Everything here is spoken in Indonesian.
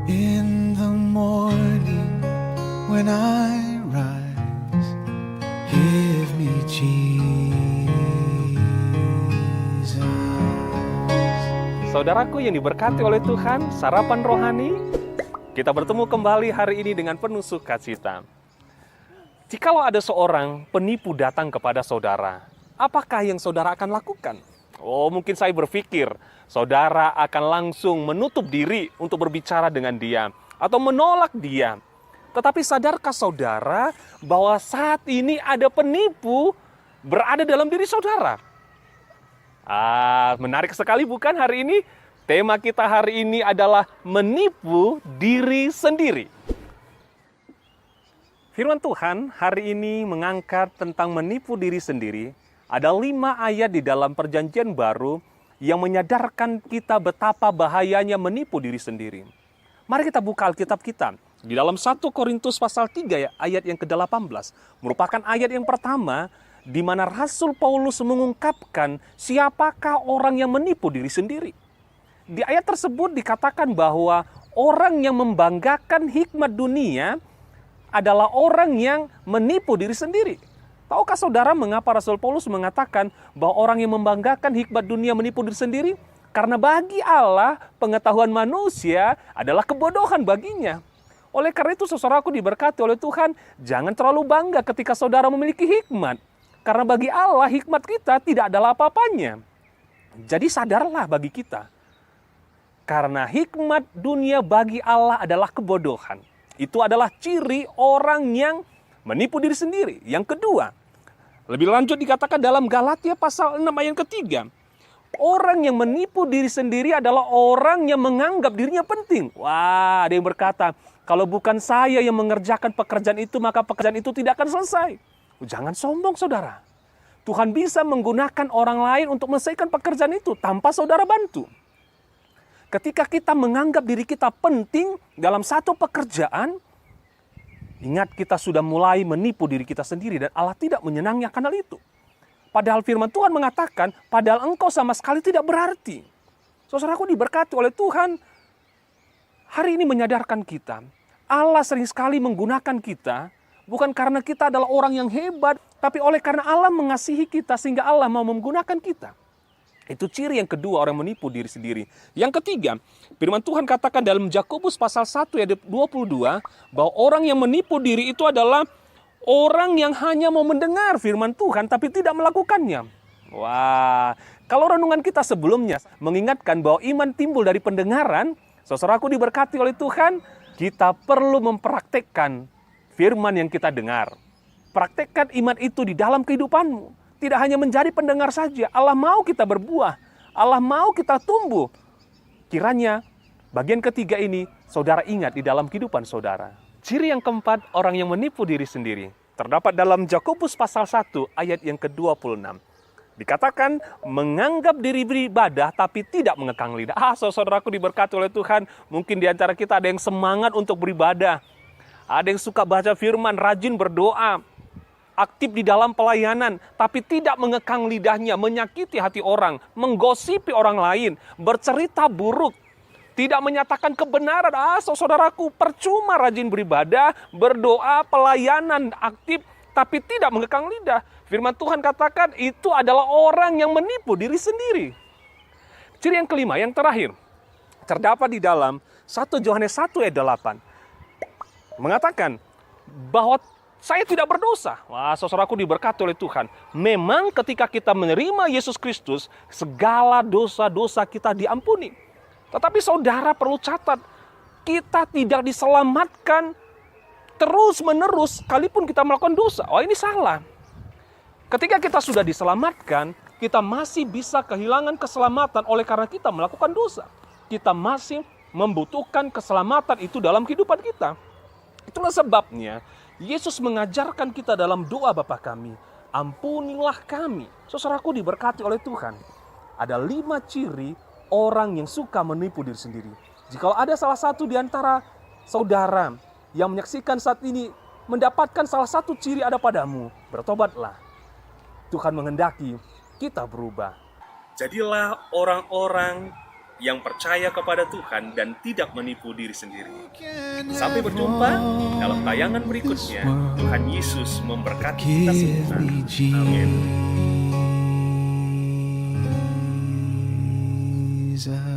In the morning when I rise, give me Jesus. Saudaraku yang diberkati oleh Tuhan, sarapan rohani, kita bertemu kembali hari ini dengan penuh sukacita. Jikalau ada seorang penipu datang kepada saudara, apakah yang saudara akan lakukan? Oh, mungkin saya berpikir, saudara akan langsung menutup diri untuk berbicara dengan dia atau menolak dia. Tetapi sadarkah saudara bahwa saat ini ada penipu berada dalam diri saudara? Menarik sekali bukan hari ini? Tema kita hari ini adalah menipu diri sendiri. Firman Tuhan hari ini mengangkat tentang menipu diri sendiri. Ada 5 ayat di dalam Perjanjian Baru yang menyadarkan kita betapa bahayanya menipu diri sendiri. Mari kita buka Alkitab kita. Di dalam 1 Korintus pasal 3 ayat yang ke-18 merupakan ayat yang pertama di mana Rasul Paulus mengungkapkan siapakah orang yang menipu diri sendiri. Di ayat tersebut dikatakan bahwa orang yang membanggakan hikmat dunia adalah orang yang menipu diri sendiri. Tahukah saudara mengapa Rasul Paulus mengatakan bahwa orang yang membanggakan hikmat dunia menipu diri sendiri? Karena bagi Allah pengetahuan manusia adalah kebodohan baginya. Oleh karena itu saudaraku diberkati oleh Tuhan, jangan terlalu bangga ketika saudara memiliki hikmat. Karena bagi Allah hikmat kita tidak adalah apa-apanya. Jadi sadarlah bagi kita. Karena hikmat dunia bagi Allah adalah kebodohan. Itu adalah ciri orang yang menipu diri sendiri. Yang kedua, lebih lanjut dikatakan dalam Galatia pasal 6 ayat ketiga. Orang yang menipu diri sendiri adalah orang yang menganggap dirinya penting. Wah, ada yang berkata, kalau bukan saya yang mengerjakan pekerjaan itu, maka pekerjaan itu tidak akan selesai. Jangan sombong saudara. Tuhan bisa menggunakan orang lain untuk menyelesaikan pekerjaan itu tanpa saudara bantu. Ketika kita menganggap diri kita penting dalam satu pekerjaan, ingat kita sudah mulai menipu diri kita sendiri dan Allah tidak menyenangi akan hal itu. Padahal firman Tuhan mengatakan, padahal engkau sama sekali tidak berarti. Saudaraku diberkati oleh Tuhan, hari ini menyadarkan kita, Allah sering sekali menggunakan kita, bukan karena kita adalah orang yang hebat, tapi oleh karena Allah mengasihi kita sehingga Allah mau menggunakan kita. Itu ciri yang kedua orang menipu diri sendiri. Yang ketiga, firman Tuhan katakan dalam Yakobus pasal 1 ayat 22 bahwa orang yang menipu diri itu adalah orang yang hanya mau mendengar firman Tuhan tapi tidak melakukannya. Wah, kalau renungan kita sebelumnya mengingatkan bahwa iman timbul dari pendengaran, saudaraku diberkati oleh Tuhan, kita perlu mempraktekkan firman yang kita dengar. Praktekkan iman itu di dalam kehidupanmu. Tidak hanya menjadi pendengar saja. Allah mau kita berbuah. Allah mau kita tumbuh. Kiranya bagian ketiga ini saudara ingat di dalam kehidupan saudara. Ciri yang keempat orang yang menipu diri sendiri. Terdapat dalam Yakobus pasal 1 ayat yang ke-26. Dikatakan menganggap diri beribadah tapi tidak mengekang lidah. Saudaraku diberkati oleh Tuhan. Mungkin di antara kita ada yang semangat untuk beribadah. Ada yang suka baca firman, rajin berdoa. Aktif di dalam pelayanan, tapi tidak mengekang lidahnya, menyakiti hati orang, menggosipi orang lain, bercerita buruk, tidak menyatakan kebenaran. Saudaraku, percuma rajin beribadah, berdoa, pelayanan aktif, tapi tidak mengekang lidah. Firman Tuhan katakan itu adalah orang yang menipu diri sendiri. Ciri yang kelima, yang terakhir, terdapat di dalam 1 Yohanes 1 ayat 8. Mengatakan bahwa saya tidak berdosa. Wah, saudaraku diberkati oleh Tuhan. Memang ketika kita menerima Yesus Kristus, segala dosa-dosa kita diampuni. Tetapi saudara perlu catat, kita tidak diselamatkan terus-menerus sekalipun kita melakukan dosa. Oh, ini salah. Ketika kita sudah diselamatkan, kita masih bisa kehilangan keselamatan oleh karena kita melakukan dosa. Kita masih membutuhkan keselamatan itu dalam kehidupan kita. Itulah sebabnya Yesus mengajarkan kita dalam doa Bapa kami, ampunilah kami. Saudaraku diberkati oleh Tuhan. Ada 5 ciri orang yang suka menipu diri sendiri. Jika ada salah satu di antara saudara yang menyaksikan saat ini mendapatkan salah satu ciri ada padamu, bertobatlah. Tuhan menghendaki kita berubah. Jadilah orang-orang yang percaya kepada Tuhan dan tidak menipu diri sendiri. Sampai berjumpa dalam tayangan berikutnya. Tuhan Yesus memberkati kita Give semua. me Amin. Jesus.